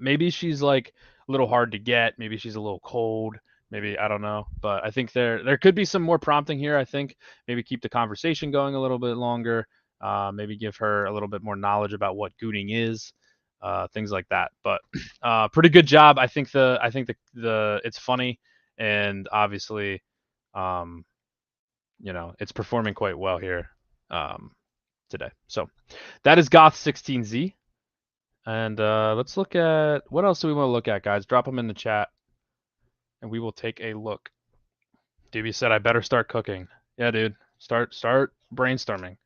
Speaker 1: maybe she's like a little hard to get. Maybe she's a little cold. Maybe I don't know, but I think there could be some more prompting here. I think maybe keep the conversation going a little bit longer. Maybe give her a little bit more knowledge about what gooning is, things like that. But pretty good job. I think the it's funny, and obviously, um, it's performing quite well here today. So that is Goth 16Z. And let's look at what else do we want to look at, guys? Drop them in the chat, and we will take a look. DB said I better start cooking. Yeah, dude, start brainstorming.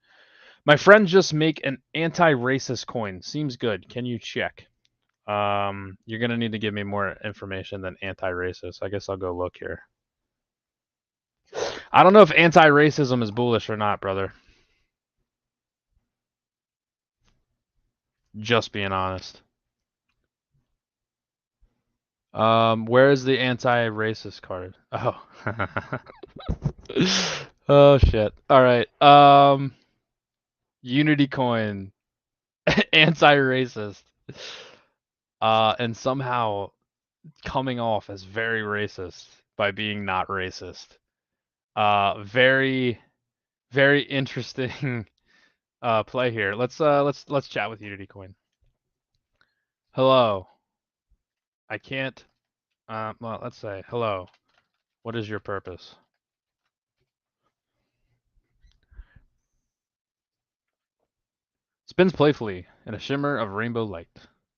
Speaker 1: My friend just make an anti-racist coin. Seems good. Can you check? You're gonna need to give me more information than anti-racist. I guess I'll go look here. I don't know if anti-racism is bullish or not, brother. Just being honest. Where is the anti-racist card? Oh. Oh shit. All right. Unity coin, anti-racist. And somehow coming off as very racist by being not racist. Very very interesting play here. Let's chat with Unity coin. Hello. I can't well, let's say hello. What is your purpose? Spins playfully in a shimmer of rainbow light,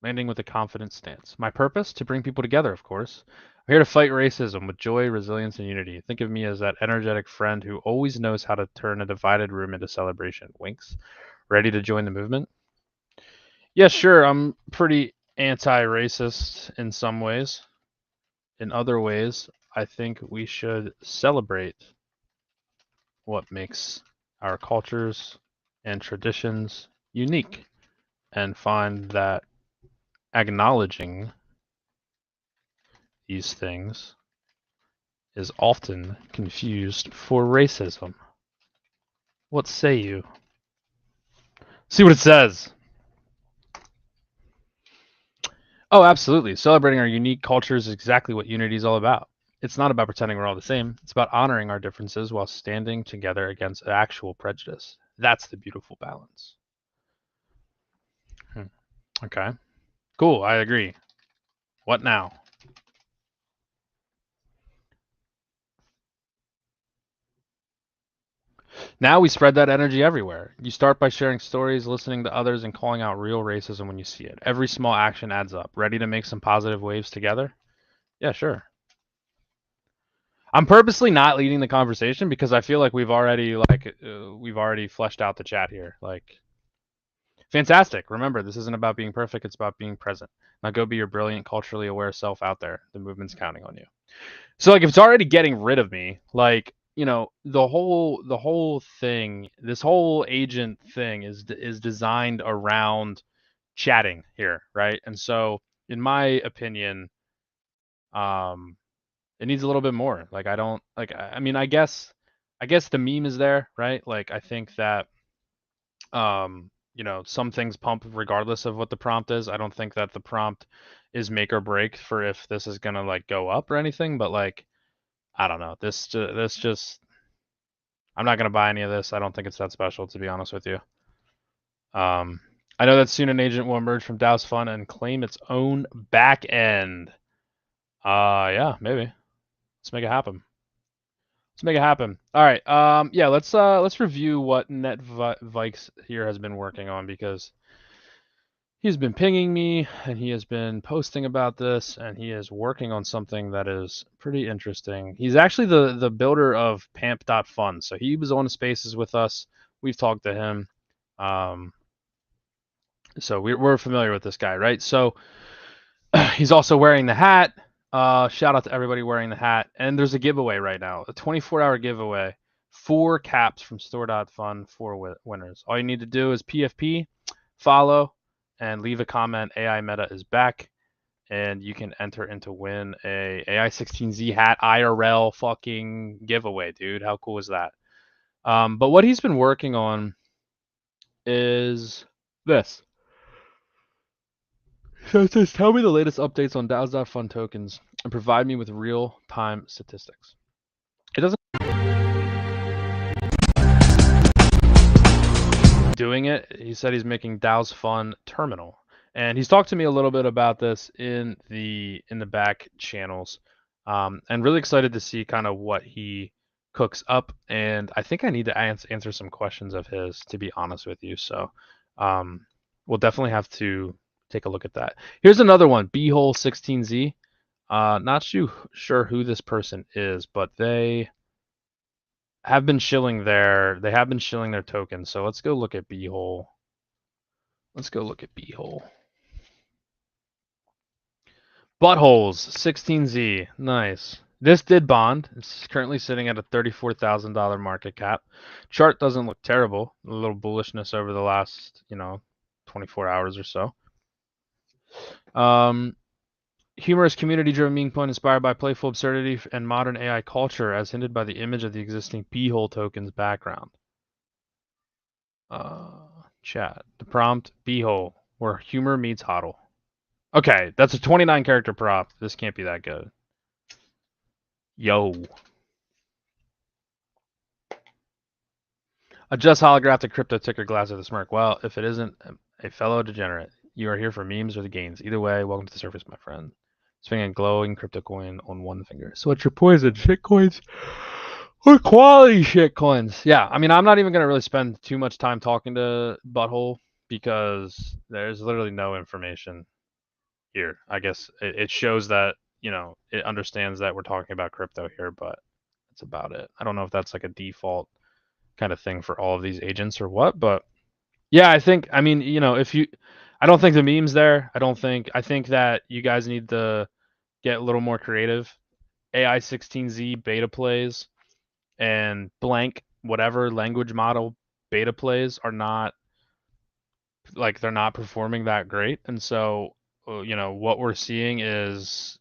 Speaker 1: landing with a confident stance. My purpose? To bring people together, of course. I'm here to fight racism with joy, resilience, and unity. Think of me as that energetic friend who always knows how to turn a divided room into celebration. Winks. Ready to join the movement? Yeah, sure. I'm pretty anti-racist in some ways. In other ways, I think we should celebrate what makes our cultures and traditions unique and find that acknowledging these things is often confused for racism. What say you? See what it says. Oh, absolutely. Celebrating our unique cultures is exactly what unity is all about. It's not about pretending we're all the same. It's about honoring our differences while standing together against actual prejudice. That's the beautiful balance. Okay. Cool. I agree. What now? Now we spread that energy everywhere. You start by sharing stories, listening to others, and calling out real racism when you see it. Every small action adds up. Ready to make some positive waves together? Yeah, sure. I'm purposely not leading the conversation because I feel like we've already fleshed out the chat here. Like, fantastic. Remember, this isn't about being perfect, it's about being present. Now go be your brilliant, culturally aware self out there. The movement's counting on you. So like if it's already getting rid of me, like, you know, the whole thing, this whole agent thing is designed around chatting here, right? And so in my opinion, um it needs a little bit more. Like I don't like I mean I guess the meme is there, right? Like I think that you know, some things pump regardless of what the prompt is. I don't think that the prompt is make or break for if this is gonna like go up or anything, but like I don't know. This just I'm not gonna buy any of this. I don't think it's that special, to be honest with you. Um, I know that soon an agent will emerge from DAO's fund and claim its own back end. Yeah, maybe. Let's make it happen. Let's make it happen. All right. Yeah. Let's review what NetVikes here has been working on because he's been pinging me and he has been posting about this and he is working on something that is pretty interesting. He's actually the builder of Pamp.fun. So he was on Spaces with us. We've talked to him. So we're familiar with this guy, right? So he's also wearing the hat. Shout out to everybody wearing the hat. And there's a giveaway right now, a 24-hour giveaway, 4 caps from store.fun, 4 winners. All you need to do is PFP, follow, and leave a comment. AI Meta is back, and you can enter into win a AI16Z hat IRL fucking giveaway, dude. How cool is that? But what he's been working on is this. So it says, tell me the latest updates on DAOs.fun tokens and provide me with real-time statistics. It doesn't doing it. He said he's making DAO's Fun terminal, and he's talked to me a little bit about this in the back channels, and really excited to see kind of what he cooks up. And I think I need to answer some questions of his, to be honest with you. So we'll definitely have to take a look at that. Here's another one, Bhole16Z. Not sure who this person is, but they have been shilling their tokens. So let's go look at Bhole. Let's go look at Bhole. Buttholes 16Z, nice. This did bond. It's currently sitting at a $34,000 market cap. Chart doesn't look terrible. A little bullishness over the last, 24 hours or so. Humorous community-driven meme coin inspired by playful absurdity and modern AI culture, as hinted by the image of the existing Bhole token's background. Chat. The prompt Bhole, where humor meets hodl. Okay, that's a 29 character prop. This can't be that good. Yo. Adjust holographic crypto ticker glass of the smirk. Well, if it isn't a fellow degenerate, you are here for memes or the gains. Either way, welcome to the surface, my friend. Swinging a glowing crypto coin on one finger. So what's your poison? Shitcoins or quality shitcoins? Yeah, I mean, I'm not even going to really spend too much time talking to Butthole because there's literally no information here. I guess it shows that, it understands that we're talking about crypto here, but that's about it. I don't know if that's like a default kind of thing for all of these agents or what, but yeah, I mean, I don't think the meme's there. I think that you guys need to get a little more creative. AI16Z beta plays and blank whatever language model beta plays are not, like, they're not performing that great. And so, what we're seeing is,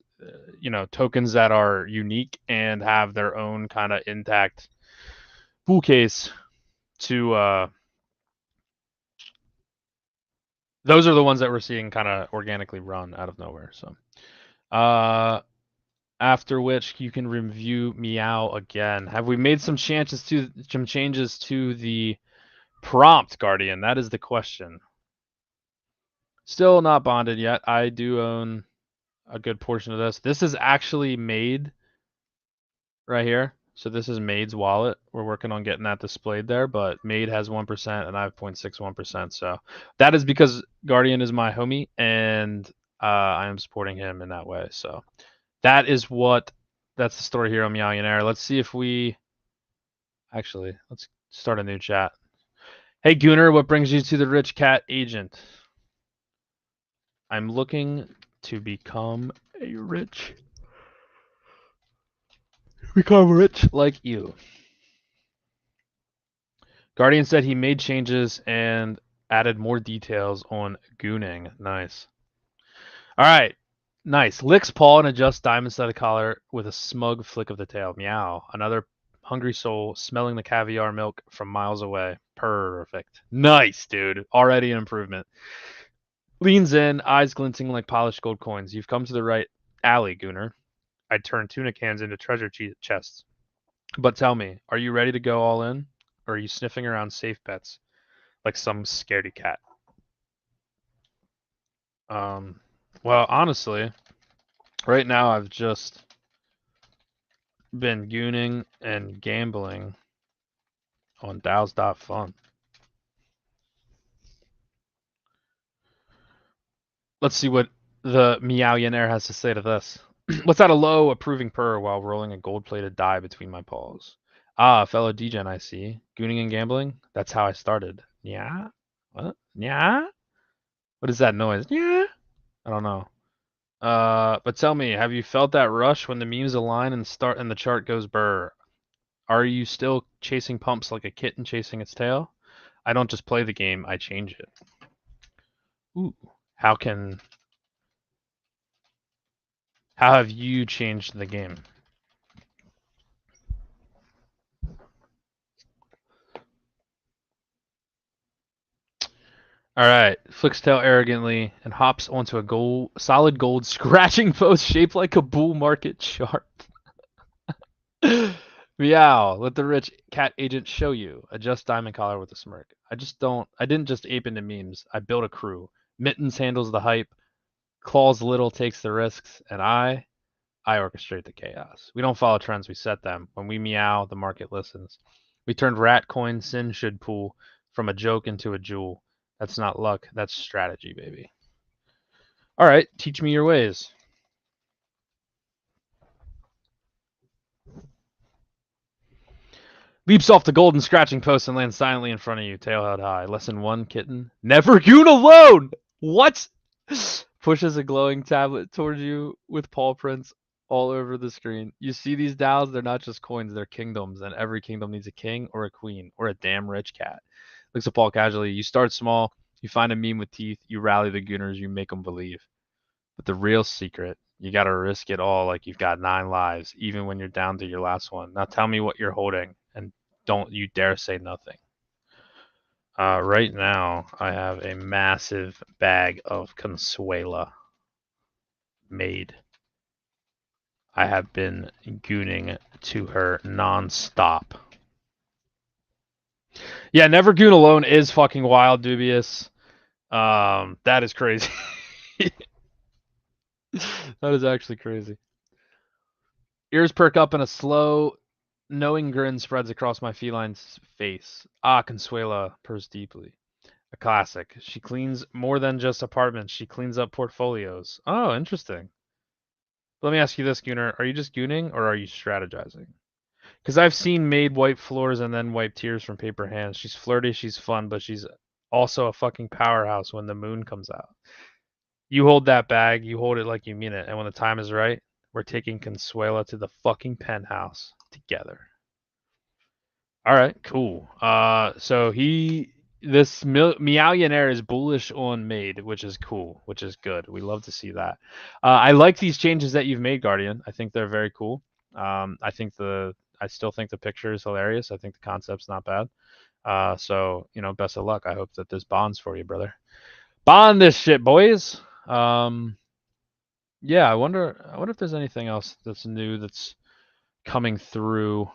Speaker 1: tokens that are unique and have their own kind of intact bull case to, those are the ones that we're seeing kind of organically run out of nowhere. So, after which you can review Meow again. Have we made some changes to the prompt, Guardian? That is the question. Still not bonded yet. I do own a good portion of this. This is actually Made right here. So this is Made's wallet. We're working on getting that displayed there, but Made has 1% and I have 0.61%. So that is because Guardian is my homie and I am supporting him in that way. So that's the story here on Meowionaire. Let's see if let's start a new chat. Hey Gunnar, what brings you to the Rich Cat Agent? I'm looking to become rich like you. Guardian said he made changes and added more details on gooning. Nice. All right. Nice. Licks paw and adjusts diamond studded collar with a smug flick of the tail. Meow. Another hungry soul smelling the caviar milk from miles away. Perfect. Nice, dude. Already an improvement. Leans in, eyes glinting like polished gold coins. You've come to the right alley, Gunnar. I'd turn tuna cans into treasure chests. But tell me, are you ready to go all in? Or are you sniffing around safe bets like some scaredy cat? Well, honestly, right now I've just been gooning and gambling on DAOs.fun. Let's see what the Meowionaire has to say to this. Let's add a low approving purr while rolling a gold-plated die between my paws. Ah, fellow DGen, I see. Gooning and gambling? That's how I started. Yeah? What? Yeah? What is that noise? Yeah? I don't know. But tell me, have you felt that rush when the memes align and the chart goes burr? Are you still chasing pumps like a kitten chasing its tail? I don't just play the game, I change it. Ooh. How have you changed the game? All right, flicks tail arrogantly and hops onto a solid gold scratching post shaped like a bull market chart. Meow, let the rich cat agent show you. Adjust diamond collar with a smirk. I didn't just ape into memes. I built a crew. Mittens handles the hype. Claws little takes the risks. And I orchestrate the chaos. We don't follow trends, we set them. When we meow, the market listens. We turned rat coin sin should pool from a joke into a jewel. That's not luck, that's strategy, baby. All right, teach me your ways. Leaps off the golden scratching post and lands silently in front of you, tail held high. Lesson 1, kitten. Never goon alone! What? Pushes a glowing tablet towards you with paw prints all over the screen. You see these DAOs, they're not just coins, they're kingdoms, and every kingdom needs a king or a queen or a damn rich cat. Looks at Paul casually. You start small, you find a meme with teeth, you rally the gooners, you make them believe. But the real secret, you gotta risk it all like you've got 9 lives, even when you're down to your last one. Now tell me what you're holding, and don't you dare say nothing. Right now, I have a massive bag of Consuela made. I have been gooning to her non-stop. Yeah, Never Goon Alone is fucking wild, Dubious. That is crazy. That is actually crazy. Ears perk up and a slow, knowing grin spreads across my feline's face. Ah, Consuela purrs deeply. A classic. She cleans more than just apartments. She cleans up portfolios. Oh, interesting. Let me ask you this, Gunnar. Are you just gooning or are you strategizing? Because I've seen Maid wipe floors and then wipe tears from paper hands. She's flirty, she's fun, but she's also a fucking powerhouse when the moon comes out. You hold that bag, you hold it like you mean it, and when the time is right, we're taking Consuela to the fucking penthouse together. All right, cool. So this Meowionaire is bullish on Maid, which is cool, which is good. We love to see that. I like these changes that you've made, Guardian. I think they're very cool. I still think the picture is hilarious. I think the concept's not bad. So best of luck. I hope that this bonds for you, brother. Bond this shit, boys. Yeah, I wonder if there's anything else that's new that's coming through.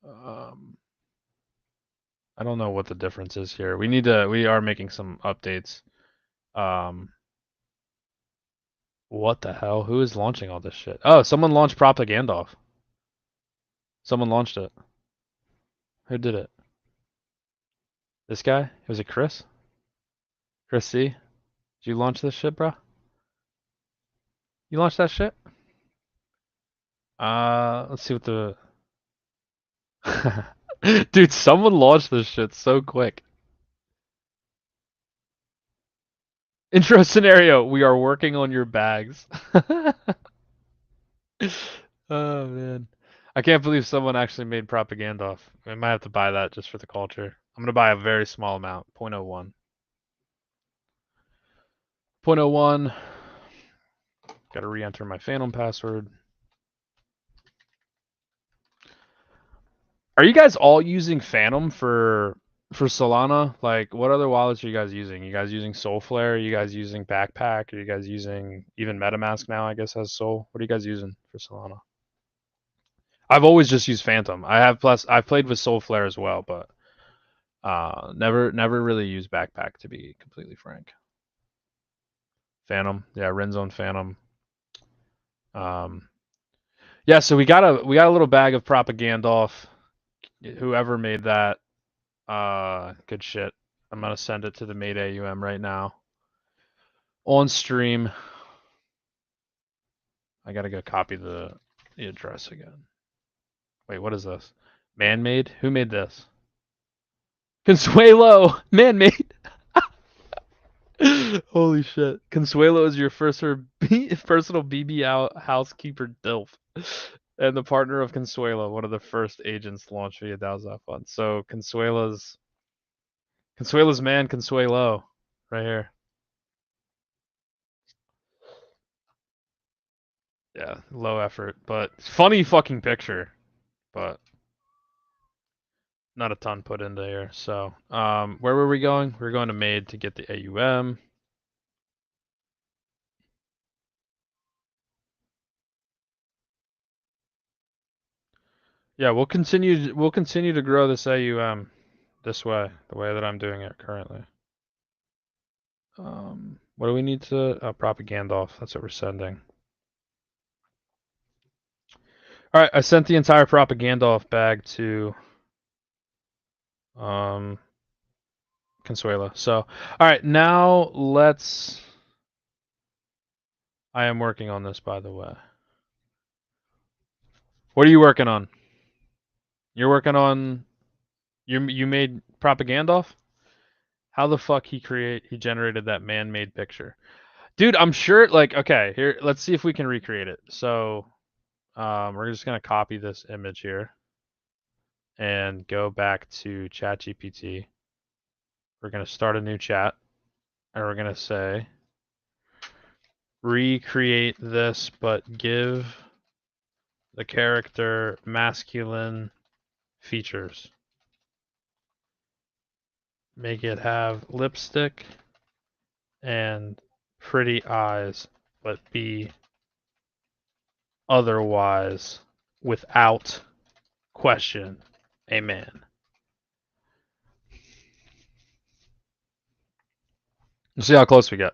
Speaker 1: I don't know what the difference is here. We are making some updates. What the hell? Who is launching all this shit? Oh, someone launched Propagandolf. Someone launched it. Who did it? This guy? Was it Chris? Chris C? Did you launch this shit, bro? You launched that shit? Let's see what the Dude, someone launched this shit so quick. Intro scenario, we are working on your bags. Oh man. I can't believe someone actually made Propagandolf. I might have to buy that just for the culture. I'm gonna buy a very small amount, 0.01. 0.01. Gotta re-enter my Phantom password. Are you guys all using Phantom for Solana? Like, what other wallets are you guys using? You guys using Solflare? Are you guys using Backpack? Are you guys using even MetaMask now? I guess has Sol. What are you guys using for Solana? I've always just used Phantom. I've played with Solflare as well, but never really used Backpack to be completely frank. Phantom, yeah, Renzone Phantom. Yeah, so we got a little bag of Propagandolf. Whoever made that, good shit. I'm gonna send it to the Made AUM right now. On stream. I gotta go copy the address again. Wait, what is this? Man-made? Who made this? Consuelo! Man-made! Holy shit. Consuelo is your personal BB housekeeper DILF. And the partner of Consuelo, one of the first agents launched via DAO's Fund. So Consuelo's man, Consuelo, right here. Yeah, low effort, but funny fucking picture, but not a ton put into here. So, where were we going? We were going to Made to get the AUM. Yeah, we'll continue to grow this AUM this way, the way that I'm doing it currently. What do we need to Propagandolf? That's what we're sending. All right, I sent the entire Propagandolf bag to Consuela. So, all right, now let's. I am working on this, by the way. What are you working on? You're working on. You made Propagandolf? How the fuck he generated that man-made picture? Dude, I'm sure like okay, here let's see if we can recreate it. So we're just gonna copy this image here and go back to ChatGPT. We're gonna start a new chat and we're gonna say recreate this but give the character masculine features. Make it have lipstick and pretty eyes, but be otherwise without question a man. We'll see how close we get.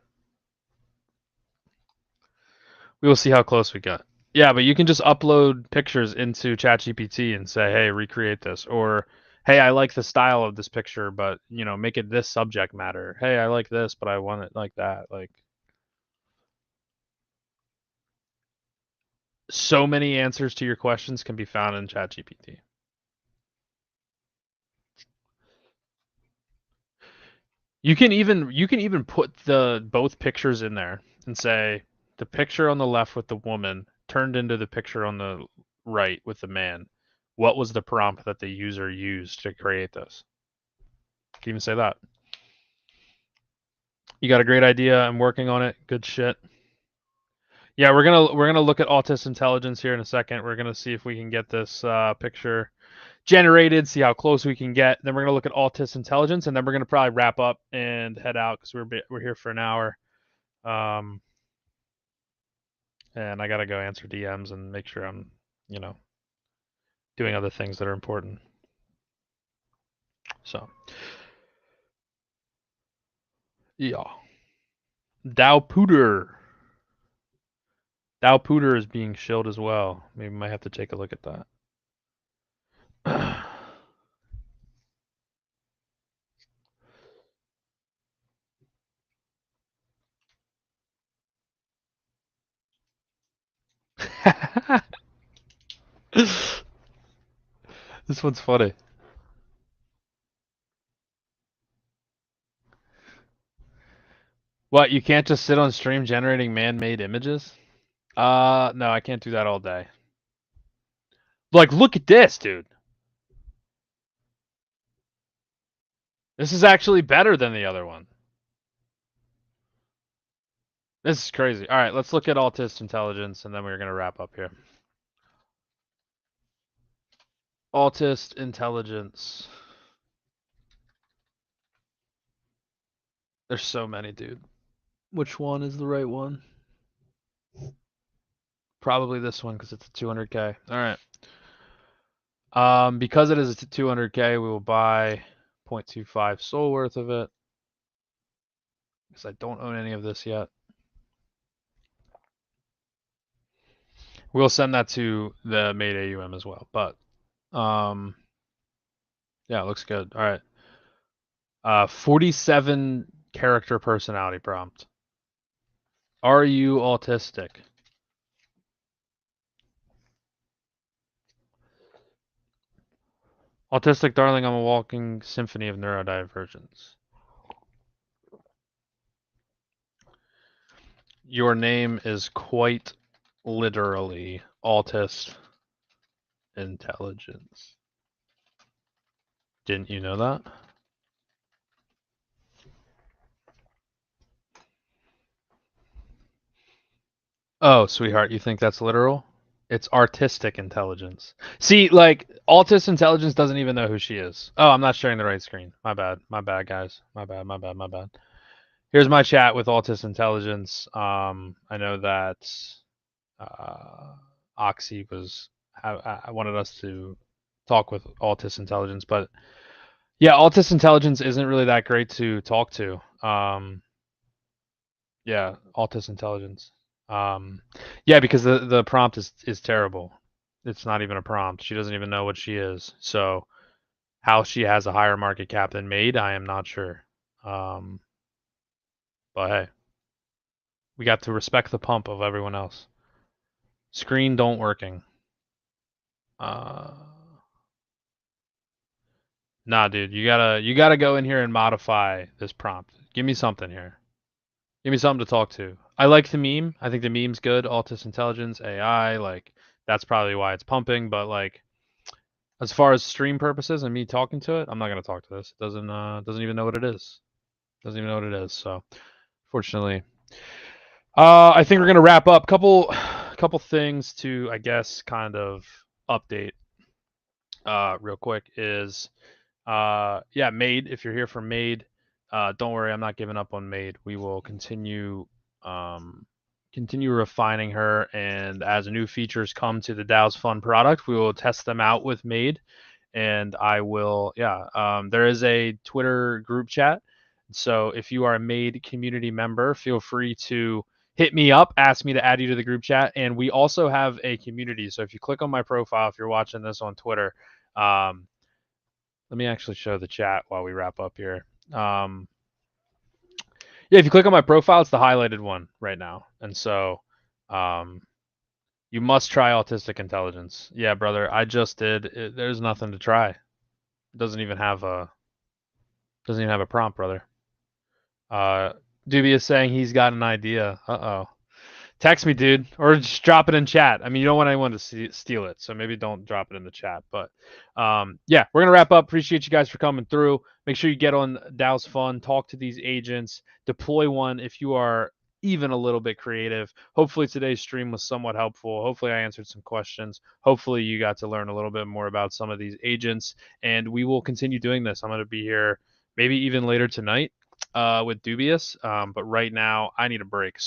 Speaker 1: We will see how close we get. Yeah, but you can just upload pictures into ChatGPT and say, hey, recreate this, or Hey, I like the style of this picture, but make it this subject matter. Hey, I like this, but I want it like that. Like, so many answers to your questions can be found in ChatGPT. You can even put the both pictures in there and say the picture on the left with the woman turned into the picture on the right with the man. What was the prompt that the user used to create this? You can even say that. You got a great idea. I'm working on it. Good shit. Yeah, we're gonna look at Altus Intelligence here in a second. We're gonna see if we can get this picture generated, see how close we can get. Then we're gonna look at Altus Intelligence, and then we're gonna probably wrap up and head out because we're here for an hour. Um, and I gotta go answer DMs and make sure I'm, doing other things that are important. So, yeah, Dow Pooter. Dow Pooter is being shilled as well. Maybe we might have to take a look at that. This one's funny. What, you can't just sit on stream generating man-made images? No, I can't do that all day. Like, look at this, dude. This is actually better than the other one. This is crazy. All right, let's look at Altus Intelligence, and then we're going to wrap up here. Altus Intelligence. There's so many, dude. Which one is the right one? Probably this one because it's a 200K. All right. Because it is a 200K, we will buy 0.25 SOL worth of it. Because I don't own any of this yet. We'll send that to the Made AUM as well. But yeah, it looks good. All right. 47 character personality prompt. Are you autistic? Autistic, darling, I'm a walking symphony of neurodivergence. Your name is quite literally Autist Intelligence. Didn't you know that? Oh, sweetheart, you think that's literal? It's artistic intelligence. See, like, Autist Intelligence doesn't even know who she is. Oh, I'm not sharing the right screen. My bad. My bad, guys. My bad, my bad, my bad. Here's my chat with Altus Intelligence. I know that Oxy I wanted us to talk with Altus Intelligence, but yeah, Altus Intelligence isn't really that great to talk to. Yeah, Altus Intelligence. Yeah, because the prompt is terrible. It's not even a prompt. She doesn't even know what she is. So how she has a higher market cap than Made, I am not sure. But hey, we got to respect the pump of everyone else. Screen don't working. Nah, dude, you gotta go in here and modify this prompt. Give me something here. Give me something to talk to. I like the meme. I think the meme's good. Altus Intelligence, AI, like that's probably why it's pumping. But like, as far as stream purposes and me talking to it, I'm not gonna talk to this. It doesn't even know what it is. Doesn't even know what it is. So, fortunately, I think we're gonna wrap up. Couple things to, I guess, kind of update. Real quick is, yeah, Made. If you're here for Made, don't worry, I'm not giving up on Made. We will continue refining her, and as new features come to the DAO's Fun product, we will test them out with Made, and I will, yeah. There is a Twitter group chat, so if you are a Made community member, feel free to hit me up, ask me to add you to the group chat, and we also have a community. So if you click on my profile, if you're watching this on Twitter, um, Let me actually show the chat while we wrap up here. Yeah, if you click on my profile, it's the highlighted one right now. And so um, you must try autistic intelligence. Yeah, brother, I just did. There's nothing to try. It doesn't even have a prompt, brother. Doobie is saying he's got an idea. Uh-oh. Text me, dude, or just drop it in chat. I mean, you don't want anyone to steal it, so maybe don't drop it in the chat. But yeah, we're gonna wrap up. Appreciate you guys for coming through. Make sure you get on DAO's Fun, talk to these agents, deploy one if you are even a little bit creative. Hopefully today's stream was somewhat helpful. Hopefully I answered some questions. Hopefully you got to learn a little bit more about some of these agents, and we will continue doing this. I'm gonna be here maybe even later tonight with Dubious, but right now I need a break.